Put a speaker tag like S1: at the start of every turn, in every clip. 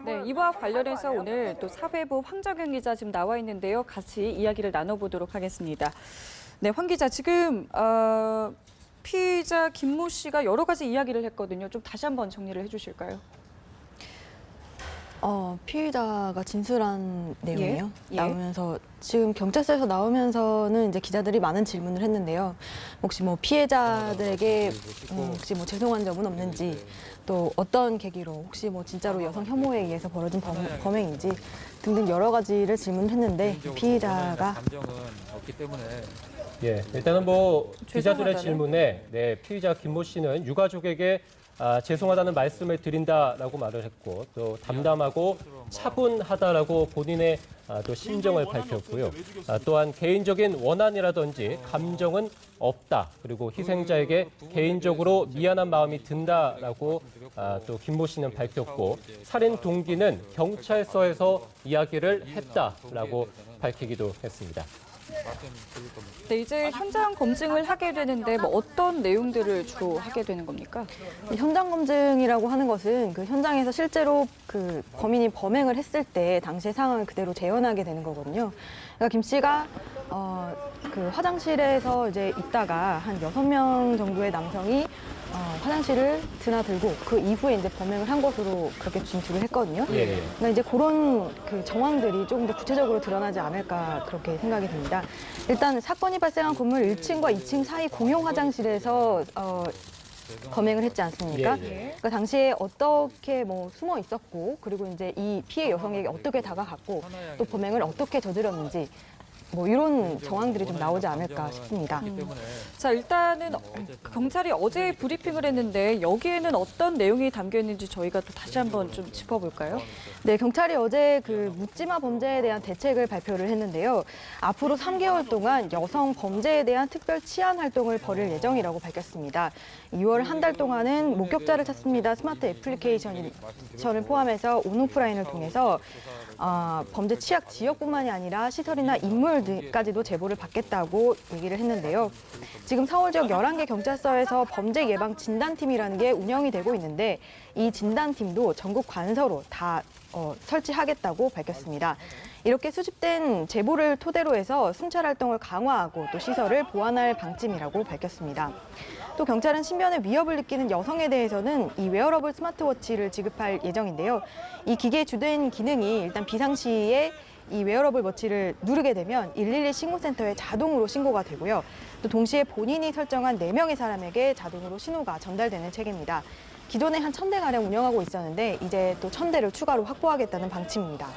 S1: 네, 이와 관련해서 오늘 또 사회부 황정현 기자 지금 나와 있는데요. 같이 이야기를 나눠보도록 하겠습니다. 네, 황 기자, 지금 피의자 김모 씨가 여러 가지 이야기를 했거든요. 좀 다시 한번 정리를 해주실까요?
S2: 피의자가 진술한 내용이요.
S1: 예.
S2: 나오면서 지금 경찰서에서 나오면서는 이제 기자들이 많은 질문을 했는데요. 혹시 뭐 피해자들에게 혹시 뭐 죄송한 점은 없는지, 또 어떤 계기로 혹시 뭐 진짜로 여성 혐오에 의해서 벌어진 범행인지 등등 여러 가지를 질문했는데 피의자가
S3: 감정은 없기 때문에
S4: 예, 일단은 뭐 기자들의
S1: 죄송하다는?
S4: 질문에 피의자 김모 씨는 유가족에게 죄송하다는 말씀을 드린다라고 말을 했고, 또 담담하고 차분하다라고 본인의 또 심정을 밝혔고요. 또한 개인적인 원한이라든지 감정은 없다. 그리고 희생자에게 개인적으로 미안한 마음이 든다라고 또 김모 씨는 밝혔고, 살인 동기는 경찰서에서 이야기를 했다라고 밝히기도 했습니다.
S1: 네, 이제 현장 검증을 하게 되는데 뭐 어떤 내용들을 주로 하게 되는 겁니까?
S2: 현장 검증이라고 하는 것은 그 현장에서 실제로 그 범인이 범행을 했을 때 당시의 상황을 그대로 재현하게 되는 거거든요. 그러니까 김 씨가 그 화장실에서 이제 있다가 한 6명 정도의 남성이 화장실을 드나들고 그 이후에 이제 범행을 한 것으로 그렇게 진술을 했거든요.
S4: 예.
S2: 그러니까 이제 그런 그 정황들이 조금 더 구체적으로 드러나지 않을까 그렇게 생각이 듭니다. 일단 사건이 발생한 건물 1층과 2층 사이 공용 화장실에서 범행을 했지 않습니까? 그러니까 당시에 어떻게 뭐 숨어 있었고, 그리고 이제 이 피해 여성에게 어떻게 다가갔고, 또 범행을 어떻게 저질렀는지 뭐 이런 정황들이 좀 나오지 않을까 싶습니다.
S1: 자, 일단은 경찰이 어제 브리핑을 했는데 여기에는 어떤 내용이 담겨 있는지 저희가 또 다시 한번 좀 짚어볼까요?
S2: 네, 경찰이 어제 그 묻지마 범죄에 대한 대책을 발표를 했는데요. 앞으로 3개월 동안 여성 범죄에 대한 특별 치안 활동을 벌일 예정이라고 밝혔습니다. 2월 한 달 동안은 목격자를 찾습니다. 스마트 애플리케이션을 포함해서 온오프라인을 통해서 범죄 취약 지역뿐만이 아니라 시설이나 인물까지도 제보를 받겠다고 얘기를 했는데요. 지금 서울 지역 11개 경찰서에서 범죄 예방 진단팀이라는 게 운영이 되고 있는데, 이 진단팀도 전국 관서로 다 설치하겠다고 밝혔습니다. 이렇게 수집된 제보를 토대로 해서 순찰 활동을 강화하고 또 시설을 보완할 방침이라고 밝혔습니다. 또 경찰은 신변에 위협을 느끼는 여성에 대해서는 이 웨어러블 스마트워치를 지급할 예정인데요. 이 기계의 주된 기능이 일단 비상시에 이 웨어러블 워치를 누르게 되면 112 신고센터에 자동으로 신고가 되고요. 또 동시에 본인이 설정한 4명의 사람에게 자동으로 신호가 전달되는 체계입니다. 기존에 한 1,000대가량 운영하고 있었는데 이제 또 1,000대를 추가로 확보하겠다는 방침입니다.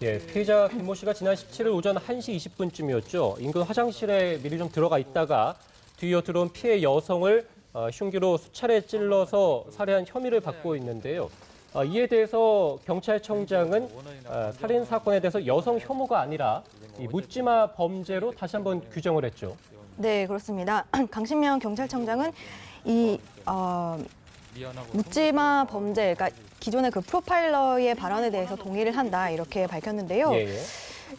S4: 예, 피해자 김모 씨가 지난 17일 오전 1시 20분쯤이었죠. 인근 화장실에 미리 좀 들어가 있다가 뒤이어 들어온 피해 여성을 흉기로 수차례 찔러서 살해한 혐의를 받고 있는데요. 이에 대해서 경찰청장은 살인 사건에 대해서 여성 혐오가 아니라 이 묻지마 범죄로 다시 한번 규정을 했죠.
S2: 네, 그렇습니다. 강신명 경찰청장은 이 묻지마 범죄, 그러니까 기존의 그 프로파일러의 발언에 대해서 동의를 한다 이렇게 밝혔는데요.
S4: 예.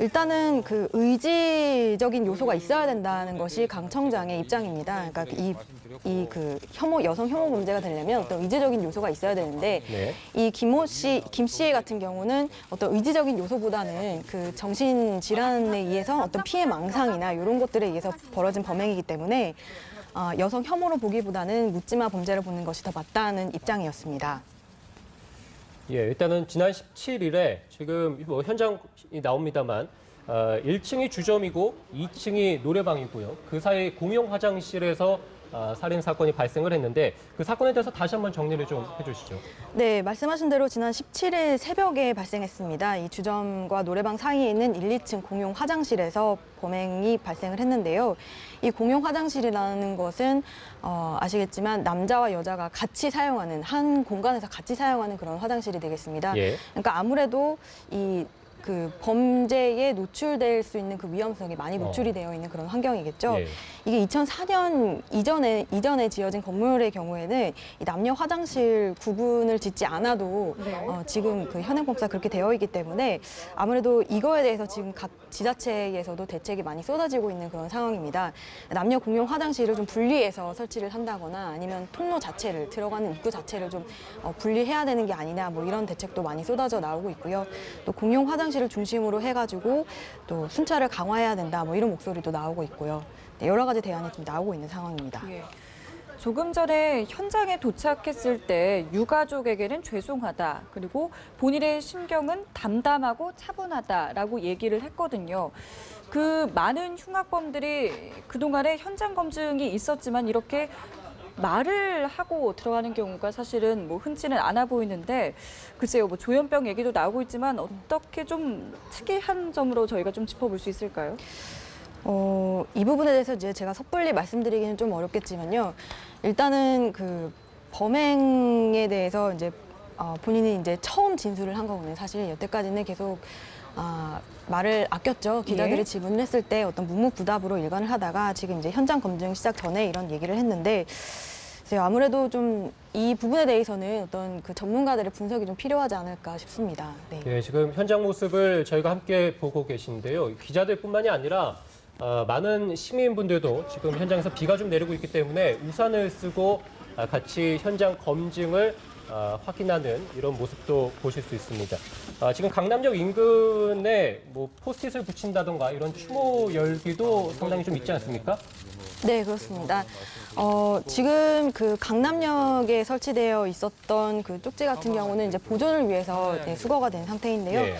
S2: 일단은 그 의지적인 요소가 있어야 된다는 것이 강 청장의 입장입니다. 그러니까 이 그 여성 혐오 범죄가 되려면 어떤 의지적인 요소가 있어야 되는데,
S4: 네.
S2: 이 김 씨 같은 경우는 어떤 의지적인 요소보다는 그 정신 질환에 의해서 어떤 피해 망상이나 이런 것들에 의해서 벌어진 범행이기 때문에 여성 혐오로 보기보다는 묻지마 범죄를 보는 것이 더 맞다는 입장이었습니다.
S4: 예, 일단은 지난 17일에 지금 뭐 현장이 나옵니다만 1층이 주점이고 2층이 노래방이고요. 그 사이 공용 화장실에서 살인 사건이 발생을 했는데 그 사건에 대해서 다시 한번 정리를 좀 해주시죠.
S2: 네, 말씀하신 대로 지난 17일 새벽에 발생했습니다. 이 주점과 노래방 사이에 있는 1, 2층 공용 화장실에서 범행이 발생을 했는데요. 이 공용 화장실이라는 것은 아시겠지만 남자와 여자가 같이 사용하는, 한 공간에서 같이 사용하는 그런 화장실이 되겠습니다.
S4: 예.
S2: 그러니까 아무래도 이 그 범죄에 노출될 수 있는 그 위험성이 많이 노출이 되어 있는 그런 환경이겠죠.
S4: 예.
S2: 이게 2004년 이전에 지어진 건물의 경우에는 이 남녀 화장실 구분을 짓지 않아도 지금 그 현행법상 그렇게 되어 있기 때문에 아무래도 이거에 대해서 지금 각 지자체에서도 대책이 많이 쏟아지고 있는 그런 상황입니다. 남녀 공용 화장실을 좀 분리해서 설치를 한다거나 아니면 통로 자체를 들어가는 입구 자체를 좀 분리해야 되는 게 아니냐 뭐 이런 대책도 많이 쏟아져 나오고 있고요. 또 공용 화장실을 중심으로 해가지고 또 순찰을 강화해야 된다 뭐 이런 목소리도 나오고 있고요. 네, 여러 가지 대안이 좀 나오고 있는 상황입니다.
S1: 예. 조금 전에 현장에 도착했을 때 유가족에게는 죄송하다. 그리고 본인의 심경은 담담하고 차분하다라고 얘기를 했거든요. 그 많은 흉악범들이 그동안에 현장 검증이 있었지만 이렇게 말을 하고 들어가는 경우가 사실은 뭐 흔치는 않아 보이는데 글쎄요, 뭐 조현병 얘기도 나오고 있지만 어떻게 좀 특이한 점으로 저희가 좀 짚어볼 수 있을까요?
S2: 이 부분에 대해서 이제 제가 섣불리 말씀드리기는 좀 어렵겠지만요. 일단은 그 범행에 대해서 이제 본인이 이제 처음 진술을 한 거거든요. 사실 여태까지는 계속 말을 아꼈죠. 기자들이
S1: 예.
S2: 질문을 했을 때 어떤 묵묵부답으로 일관을 하다가 지금 이제 현장 검증 시작 전에 이런 얘기를 했는데 글쎄요, 아무래도 좀 이 부분에 대해서는 어떤 그 전문가들의 분석이 좀 필요하지 않을까 싶습니다. 네.
S4: 예, 지금 현장 모습을 저희가 함께 보고 계신데요. 기자들뿐만이 아니라 많은 시민분들도 지금 현장에서 비가 좀 내리고 있기 때문에 우산을 쓰고 같이 현장 검증을 확인하는 이런 모습도 보실 수 있습니다. 지금 강남역 인근에 뭐 포스트잇을 붙인다던가 이런 추모 열기도 상당히 좀 있지 않습니까?
S2: 네, 그렇습니다. 지금 그 강남역에 설치되어 있었던 그 쪽지 같은 경우는 이제 보존을 위해서 수거가 된 상태인데요.
S4: 예.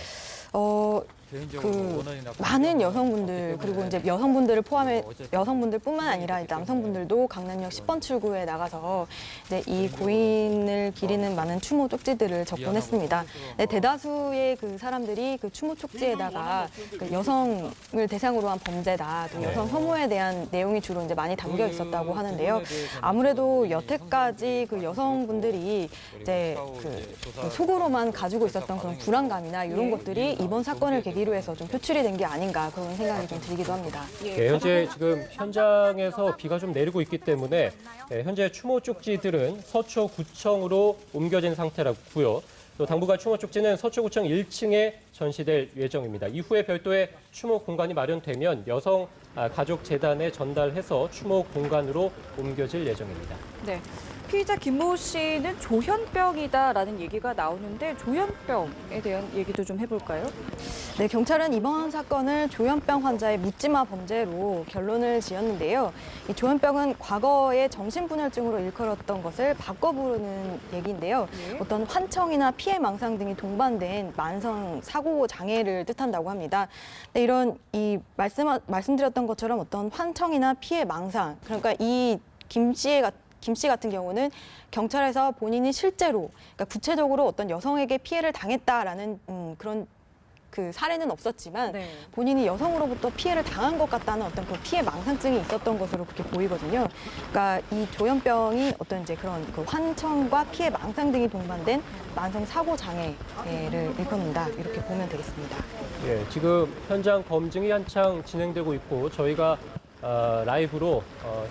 S2: 그 많은 여성분들 그리고 이제 여성분들을 포함해 여성분들뿐만 아니라 남성분들도 강남역 10번 출구에 나가서 이제 이 고인을 기리는 많은 추모 쪽지들을 접근했습니다. 네, 대다수의 그 사람들이 그 추모 쪽지에다가 그 여성을 대상으로 한 범죄다, 또 여성 혐오에 대한 내용이 주로 이제 많이 담겨 있었다고 하는데요. 아무래도 여태까지 그 여성분들이 이제 그 속으로만 가지고 있었던 그런 불안감이나 이런 것들이 이번 사건을 계기로 해서 좀 표출이 된 게 아닌가 그런 생각이 좀 들기도 합니다.
S4: 예, 현재 지금 현장에서 비가 좀 내리고 있기 때문에 현재 추모 쪽지들은 서초구청으로 옮겨진 상태라고요. 또 당분간 추모 쪽지는 서초구청 1층에 전시될 예정입니다. 이후에 별도의 추모 공간이 마련되면 여성 가족 재단에 전달해서 추모 공간으로 옮겨질 예정입니다.
S1: 네. 피의자 김모 씨는 조현병이다라는 얘기가 나오는데 조현병에 대한 얘기도 좀 해볼까요?
S2: 네, 경찰은 이번 사건을 조현병 환자의 묻지마 범죄로 결론을 지었는데요. 이 조현병은 과거에 정신분열증으로 일컬었던 것을 바꿔 부르는 얘기인데요.
S1: 예.
S2: 어떤 환청이나 피해 망상 등이 동반된 만성 사고 장애를 뜻한다고 합니다. 네, 이런 말씀드렸던 것처럼 어떤 환청이나 피해 망상, 그러니까 이 김 씨 같은 경우는 경찰에서 본인이 실제로, 그러니까 구체적으로 어떤 여성에게 피해를 당했다라는 그런 그 사례는 없었지만
S1: 네.
S2: 본인이 여성으로부터 피해를 당한 것 같다는 어떤 그 피해 망상증이 있었던 것으로 그렇게 보이거든요. 그러니까 이 조현병이 어떤 이제 그런 그 환청과 피해 망상 등이 동반된 만성 사고 장애를 일컫는다, 이렇게 보면 되겠습니다.
S4: 예, 지금 현장 검증이 한창 진행되고 있고 저희가 라이브로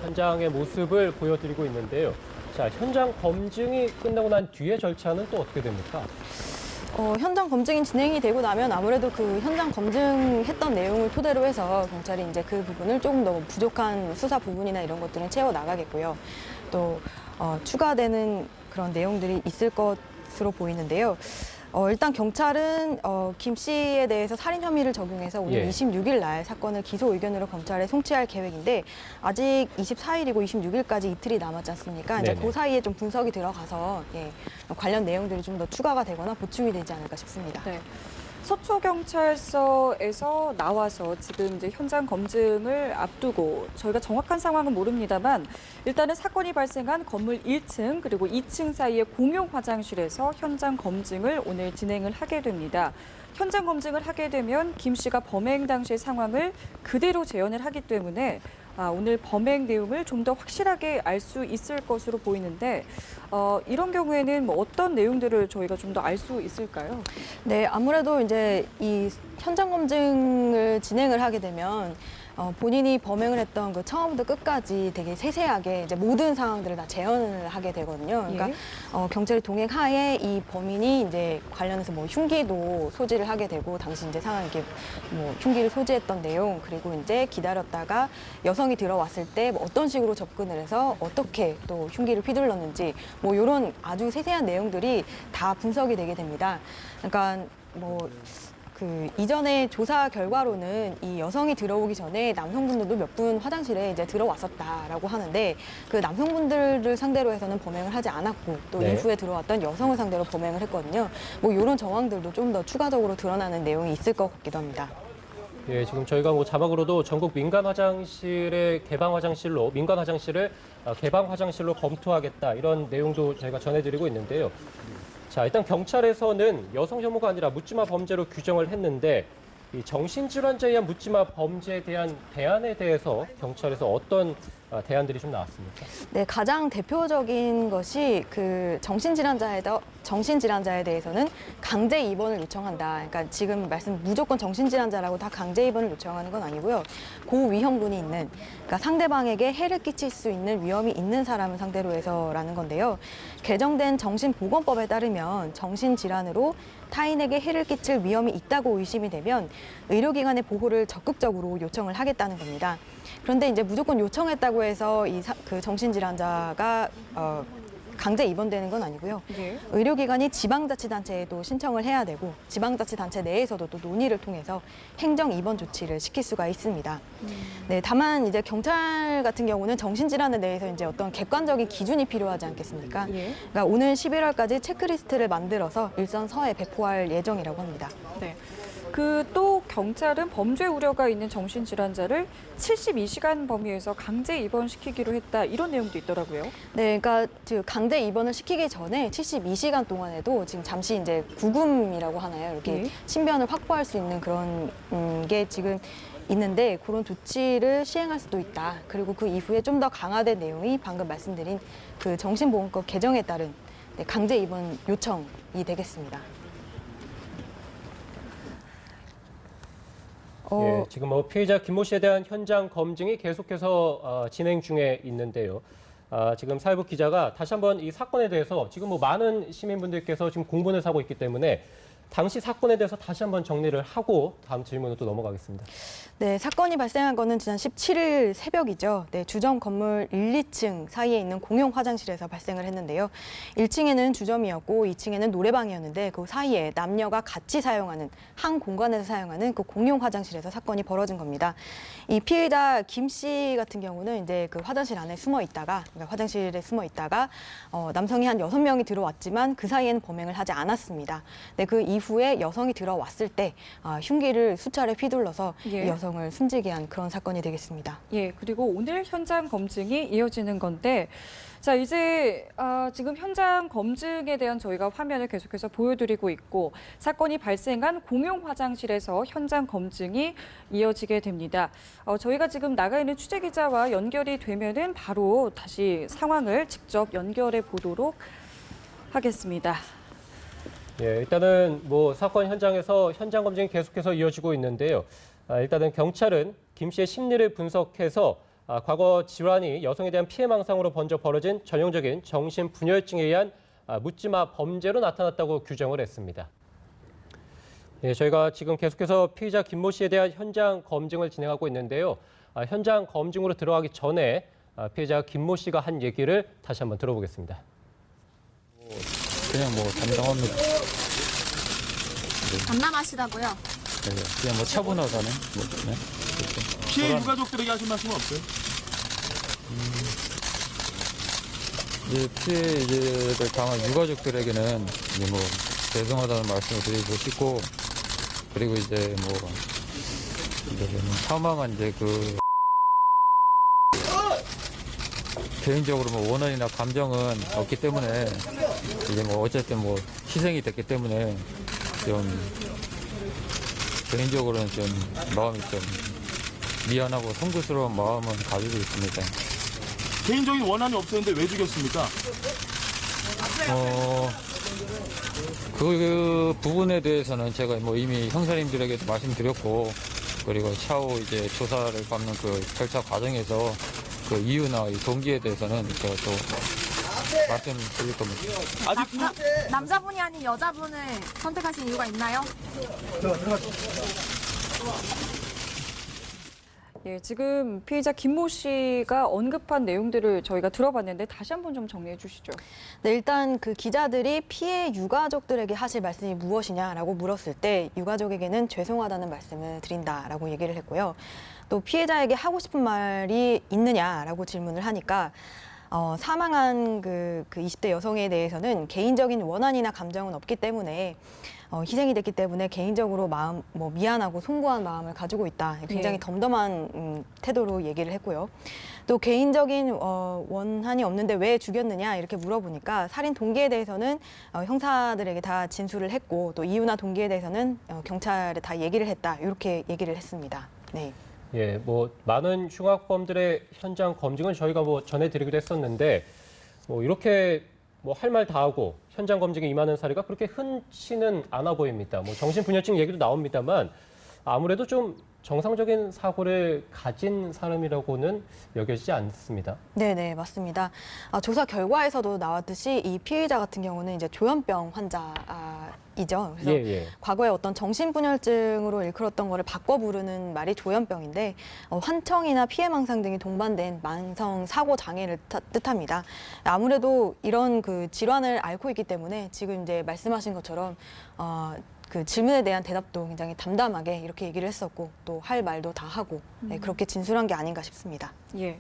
S4: 현장의 모습을 보여드리고 있는데요. 자, 현장 검증이 끝나고 난 뒤에 절차는 또 어떻게 됩니까?
S2: 현장 검증이 진행이 되고 나면 아무래도 그 현장 검증했던 내용을 토대로 해서 경찰이 이제 그 부분을 조금 더 부족한 수사 부분이나 이런 것들은 채워 나가겠고요. 또 추가되는 그런 내용들이 있을 것으로 보이는데요. 일단 경찰은 김 씨에 대해서 살인 혐의를 적용해서 오늘
S4: 예.
S2: 26일 날 사건을 기소 의견으로 검찰에 송치할 계획인데 아직 24일이고 26일까지 이틀이 남았지 않습니까? 이제
S4: 네네.
S2: 그 사이에 좀 분석이 들어가서 관련 내용들이 좀 더 추가가 되거나 보충이 되지 않을까 싶습니다.
S1: 네. 서초경찰서에서 나와서 지금 이제 현장 검증을 앞두고 저희가 정확한 상황은 모릅니다만 일단은 사건이 발생한 건물 1층 그리고 2층 사이의 공용 화장실에서 현장 검증을 오늘 진행을 하게 됩니다. 현장 검증을 하게 되면 김 씨가 범행 당시의 상황을 그대로 재현을 하기 때문에 오늘 범행 내용을 좀 더 확실하게 알 수 있을 것으로 보이는데 이런 경우에는 뭐 어떤 내용들을 저희가 좀 더 알 수 있을까요?
S2: 네, 아무래도 이제 이 현장 검증을 진행을 하게 되면 본인이 범행을 했던 그 처음부터 끝까지 되게 세세하게 이제 모든 상황들을 다 재현을 하게 되거든요. 그러니까
S1: 예.
S2: 경찰의 동행 하에 이 범인이 이제 관련해서 뭐 흉기도 소지를 하게 되고 당시 이제 상황 이렇게 뭐 흉기를 소지했던 내용 그리고 이제 기다렸다가 여성이 들어왔을 때 뭐 어떤 식으로 접근을 해서 어떻게 또 흉기를 휘둘렀는지 뭐 이런 아주 세세한 내용들이 다 분석이 되게 됩니다. 그러니까 뭐 그 이전에 조사 결과로는 이 여성이 들어오기 전에 남성분들도 몇 분 화장실에 이제 들어왔었다라고 하는데 그 남성분들을 상대로 해서는 범행을 하지 않았고 또
S4: 네.
S2: 이후에 들어왔던 여성을 상대로 범행을 했거든요. 뭐 이런 정황들도 좀 더 추가적으로 드러나는 내용이 있을 것 같기도 합니다.
S4: 예, 지금 저희가 뭐 자막으로도 전국 민간 화장실의 개방 화장실로 민간 화장실을 개방 화장실로 검토하겠다 이런 내용도 저희가 전해드리고 있는데요. 자, 일단 경찰에서는 여성 혐오가 아니라 묻지마 범죄로 규정을 했는데 이 정신질환자에 의한 묻지마 범죄에 대한 대안에 대해서 경찰에서 어떤 대안들이 좀 나왔습니까?
S2: 네, 가장 대표적인 것이 그 정신질환자에 대해서는 강제 입원을 요청한다. 그러니까 지금 말씀 무조건 정신질환자라고 다 강제 입원을 요청하는 건 아니고요. 고위험군이 있는, 그러니까 상대방에게 해를 끼칠 수 있는 위험이 있는 사람을 상대로 해서라는 건데요. 개정된 정신보건법에 따르면 정신질환으로 타인에게 해를 끼칠 위험이 있다고 의심이 되면 의료기관의 보호를 적극적으로 요청을 하겠다는 겁니다. 그런데 이제 무조건 요청했다고 해서 그 정신질환자가 강제 입원되는 건 아니고요.
S1: 예.
S2: 의료기관이 지방자치단체에도 신청을 해야 되고 지방자치단체 내에서도 또 논의를 통해서 행정 입원 조치를 시킬 수가 있습니다. 네, 다만 이제 경찰 같은 경우는 정신질환에 대해서 이제 어떤 객관적인 기준이 필요하지 않겠습니까?
S1: 예.
S2: 그러니까 오는 11월까지 체크리스트를 만들어서 일선 서에 배포할 예정이라고 합니다.
S1: 네. 그 또 경찰은 범죄 우려가 있는 정신질환자를 72시간 범위에서 강제 입원시키기로 했다 이런 내용도 있더라고요.
S2: 네, 그러니까 그 강제 입원을 시키기 전에 72시간 동안에도 지금 잠시 이제 구금이라고 하나요? 이렇게
S1: 예.
S2: 신변을 확보할 수 있는 그런 게 지금 있는데 그런 조치를 시행할 수도 있다. 그리고 그 이후에 좀 더 강화된 내용이 방금 말씀드린 그 정신보건법 개정에 따른 강제 입원 요청이 되겠습니다.
S4: 예, 지금 뭐 피해자 김모 씨에 대한 현장 검증이 계속해서 진행 중에 있는데요. 지금 사회부 기자가 다시 한번 이 사건에 대해서 지금 뭐 많은 시민분들께서 지금 공분을 사고 있기 때문에 당시 사건에 대해서 다시 한번 정리를 하고 다음 질문으로 또 넘어가겠습니다.
S2: 네, 사건이 발생한 거는 지난 17일 새벽이죠. 네, 주점 건물 1, 2층 사이에 있는 공용 화장실에서 발생을 했는데요. 1층에는 주점이었고 2층에는 노래방이었는데 그 사이에 남녀가 같이 사용하는 한 공간에서 사용하는 그 공용 화장실에서 사건이 벌어진 겁니다. 이 피해자 김 씨 같은 경우는 이제 그 화장실 안에 그러니까 화장실에 숨어 있다가 남성이 한 6명이 들어왔지만 그 사이에는 범행을 하지 않았습니다. 네, 그 이후에 여성이 들어왔을 때 흉기를 수차례 휘둘러서
S1: 예.
S2: 이 여성을 숨지게 한 그런 사건이 되겠습니다.
S1: 예, 그리고 오늘 현장 검증이 이어지는 건데, 자, 이제 지금 현장 검증에 대한 저희가 화면을 계속해서 보여드리고 있고, 사건이 발생한 공용 화장실에서 현장 검증이 이어지게 됩니다. 저희가 지금 나가 있는 취재 기자와 연결이 되면은 바로 다시 상황을 직접 연결해 보도록 하겠습니다.
S4: 예, 일단은 뭐 사건 현장에서 현장 검증이 계속해서 이어지고 있는데요. 일단은 경찰은 김 씨의 심리를 분석해서 과거 질환이 여성에 대한 피해망상으로 먼저 벌어진 전형적인 정신분열증에 의한 묻지마 범죄로 나타났다고 규정을 했습니다. 예, 저희가 지금 계속해서 피의자 김모 씨에 대한 현장 검증을 진행하고 있는데요. 현장 검증으로 들어가기 전에 피해자 김모 씨가 한 얘기를 다시 한번 들어보겠습니다.
S3: 그냥 뭐 담담합니다.
S5: 담담하시다고요?
S3: 네, 그냥 뭐 차분하다는 뭐 네. 그렇죠.
S6: 피해 유가족들에게 하신 말씀은 없어요?
S3: 이제 피해를 당한 유가족들에게는 이제 뭐 죄송하다는 말씀을 드리고 싶고 그리고 이제 뭐 사망한 이제 그 개인적으로 뭐 원한이나 감정은 없기 때문에 이제 뭐 어쨌든 뭐 희생이 됐기 때문에 좀 개인적으로는 좀 마음이 좀 미안하고 송구스러운 마음은 가지고 있습니다.
S6: 개인적인 원한이 없었는데 왜 죽였습니까?
S3: 그 부분에 대해서는 제가 뭐 이미 형사님들에게도 말씀드렸고, 그리고 차후 이제 조사를 받는 그 절차 과정에서 그 이유나 이 동기에 대해서는 제가 또 말씀드릴 겁니다.
S6: 아직도
S5: 남자분이 아닌 여자분을 선택하신 이유가 있나요?
S1: 예, 지금 피해자 김모 씨가 언급한 내용들을 저희가 들어봤는데 다시 한번 좀 정리해 주시죠.
S2: 네, 일단 그 기자들이 피해 유가족들에게 하실 말씀이 무엇이냐라고 물었을 때 유가족에게는 죄송하다는 말씀을 드린다라고 얘기를 했고요. 또 피해자에게 하고 싶은 말이 있느냐라고 질문을 하니까 사망한 그 20대 여성에 대해서는 개인적인 원한이나 감정은 없기 때문에 희생이 됐기 때문에 개인적으로 마음 미안하고 송구한 마음을 가지고 있다. 굉장히
S1: 예.
S2: 덤덤한 태도로 얘기를 했고요. 또 개인적인 원한이 없는데 왜 죽였느냐 이렇게 물어보니까 살인 동기에 대해서는 형사들에게 다 진술을 했고 또 이유나 동기에 대해서는 경찰에 다 얘기를 했다. 이렇게 얘기를 했습니다. 네.
S4: 예, 뭐 많은 흉악범들의 현장 검증은 저희가 뭐 전해드리기도 했었는데 뭐 이렇게 뭐 할 말 다 하고 현장 검증에 임하는 사례가 그렇게 흔치는 않아 보입니다. 뭐 정신분열증 얘기도 나옵니다만 아무래도 좀 정상적인 사고를 가진 사람이라고는 여겨지지 않습니다.
S2: 네, 맞습니다. 조사 결과에서도 나왔듯이 이 피해자 같은 경우는 이제 조현병 환자이죠. 그래서
S4: 예.
S2: 과거에 어떤 정신분열증으로 일컬었던 거를 바꿔 부르는 말이 조현병인데 환청이나 피해망상 등이 동반된 만성 사고 장애를 뜻합니다. 아무래도 이런 그 질환을 앓고 있기 때문에 지금 이제 말씀하신 것처럼 그 질문에 대한 대답도 굉장히 담담하게 이렇게 얘기를 했었고 또 할 말도 다 하고 그렇게 진술한 게 아닌가 싶습니다.
S1: 예.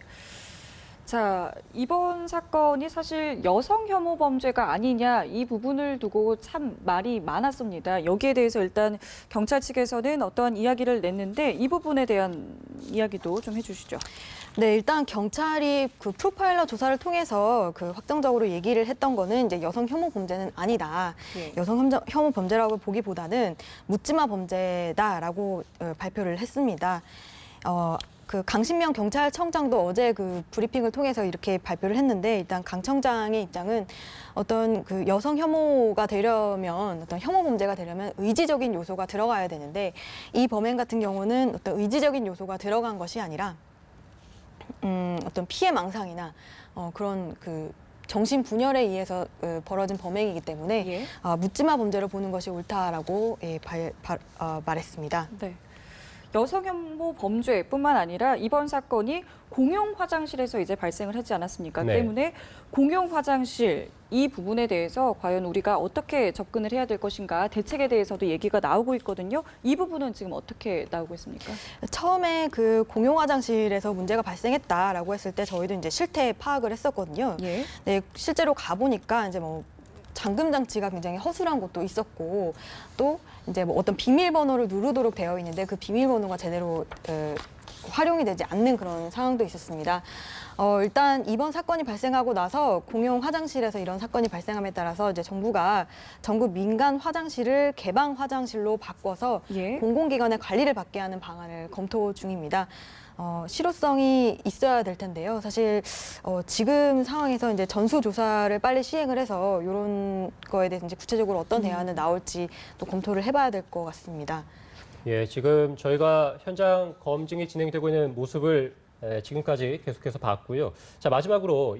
S1: 자, 이번 사건이 사실 여성 혐오 범죄가 아니냐 이 부분을 두고 참 말이 많았습니다. 여기에 대해서 일단 경찰 측에서는 어떠한 이야기를 냈는데 이 부분에 대한 이야기도 좀 해주시죠.
S2: 네, 일단 경찰이 그 프로파일러 조사를 통해서 그 확정적으로 얘기를 했던 거는 이제 여성 혐오 범죄는 아니다.
S1: 예.
S2: 여성 혐오 범죄라고 보기보다는 묻지마 범죄다라고 발표를 했습니다. 그 강신명 경찰청장도 어제 그 브리핑을 통해서 이렇게 발표를 했는데 일단 강 청장의 입장은 어떤 그 여성 혐오가 되려면 어떤 혐오 범죄가 되려면 의지적인 요소가 들어가야 되는데 이 범행 같은 경우는 어떤 의지적인 요소가 들어간 것이 아니라 어떤 피해 망상이나 그런 그 정신 분열에 의해서 벌어진 범행이기 때문에
S1: 예.
S2: 묻지마 범죄로 보는 것이 옳다라고 말했습니다.
S1: 네. 여성 혐오 범죄뿐만 아니라 이번 사건이 공용 화장실에서 이제 발생을 하지 않았습니까?
S4: 네.
S1: 때문에 공용 화장실 이 부분에 대해서 과연 우리가 어떻게 접근을 해야 될 것인가 대책에 대해서도 얘기가 나오고 있거든요. 이 부분은 지금 어떻게 나오고 있습니까?
S2: 처음에 그 공용 화장실에서 문제가 발생했다라고 했을 때 저희도 이제 실태 파악을 했었거든요.
S1: 예.
S2: 네, 실제로 가보니까 이제 뭐 잠금 장치가 굉장히 허술한 곳도 있었고 또 이제 뭐 어떤 비밀번호를 누르도록 되어 있는데 그 비밀번호가 제대로 활용이 되지 않는 그런 상황도 있었습니다. 일단 이번 사건이 발생하고 나서 공용 화장실에서 이런 사건이 발생함에 따라서 이제 정부가 전국 민간 화장실을 개방 화장실로 바꿔서
S1: 예.
S2: 공공기관의 관리를 받게 하는 방안을 검토 중입니다. 실효성이 있어야 될 텐데요. 사실 지금 상황에서 이제 전수 조사를 빨리 시행을 해서 이런 거에 대해서 이제 구체적으로 어떤 대안을 나올지 또 검토를 해봐야 될 것 같습니다.
S4: 예, 지금 저희가 현장 검증이 진행되고 있는 모습을 지금까지 계속해서 봤고요. 자, 마지막으로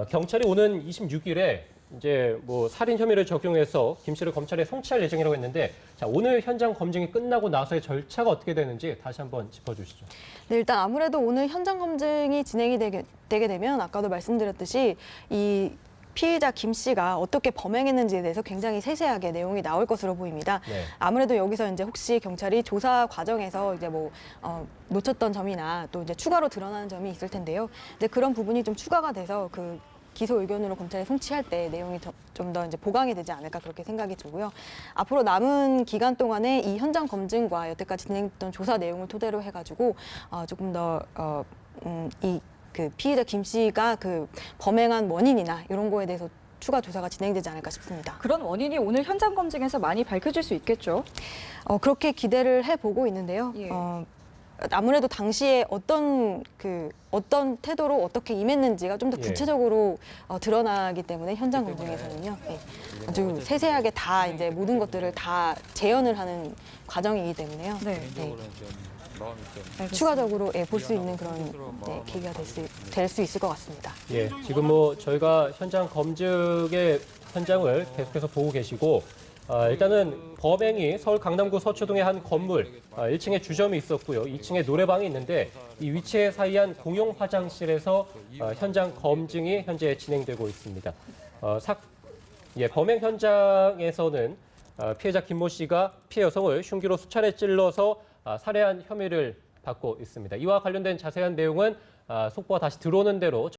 S4: 경찰이 오는 26일에 이제 뭐 살인 혐의를 적용해서 김 씨를 검찰에 송치할 예정이라고 했는데 자, 오늘 현장 검증이 끝나고 나서의 절차가 어떻게 되는지 다시 한번 짚어주시죠.
S2: 네, 일단 아무래도 오늘 현장 검증이 진행이 되게 되면 아까도 말씀드렸듯이 이 피의자 김 씨가 어떻게 범행했는지에 대해서 굉장히 세세하게 내용이 나올 것으로 보입니다.
S4: 네.
S2: 아무래도 여기서 이제 혹시 경찰이 조사 과정에서 이제 뭐 놓쳤던 점이나 또 이제 추가로 드러나는 점이 있을 텐데요. 이제 그런 부분이 좀 추가가 돼서 그 기소 의견으로 검찰에 송치할 때 내용이 좀 더 이제 보강이 되지 않을까 그렇게 생각이 들고요. 앞으로 남은 기간 동안에 이 현장 검증과 여태까지 진행됐던 조사 내용을 토대로 해가지고 조금 더 그 피의자 김 씨가 그 범행한 원인이나 이런 거에 대해서 추가 조사가 진행되지 않을까 싶습니다.
S1: 그런 원인이 오늘 현장 검증에서 많이 밝혀질 수 있겠죠.
S2: 그렇게 기대를 해보고 있는데요.
S1: 예.
S2: 아무래도 당시에 어떤 태도로 어떻게 임했는지가 좀 더
S4: 예.
S2: 구체적으로 드러나기 때문에 현장 검증에서는요, 예, 아주 세세하게 다 이제 모든 것들을 다 재현을 하는 과정이기 때문에요.
S1: 네.
S3: 개인적으로는 좀 마음이 좀
S1: 알겠습니다.
S2: 추가적으로 볼 수 있는 그런 계기가 될 수 있을 것 같습니다.
S4: 예, 지금 뭐 저희가 현장 검증의 현장을 계속해서 보고 계시고 일단은 범행이 서울 강남구 서초동의 한 건물 1층에 주점이 있었고요. 2층에 노래방이 있는데 이 위치에 사이한 공용 화장실에서 현장 검증이 현재 진행되고 있습니다. 범행 현장에서는 피해자 김모 씨가 피해 여성을 흉기로 수차례 찔러서 살해한 혐의를 받고 있습니다. 이와 관련된 자세한 내용은 속보가 다시 들어오는 대로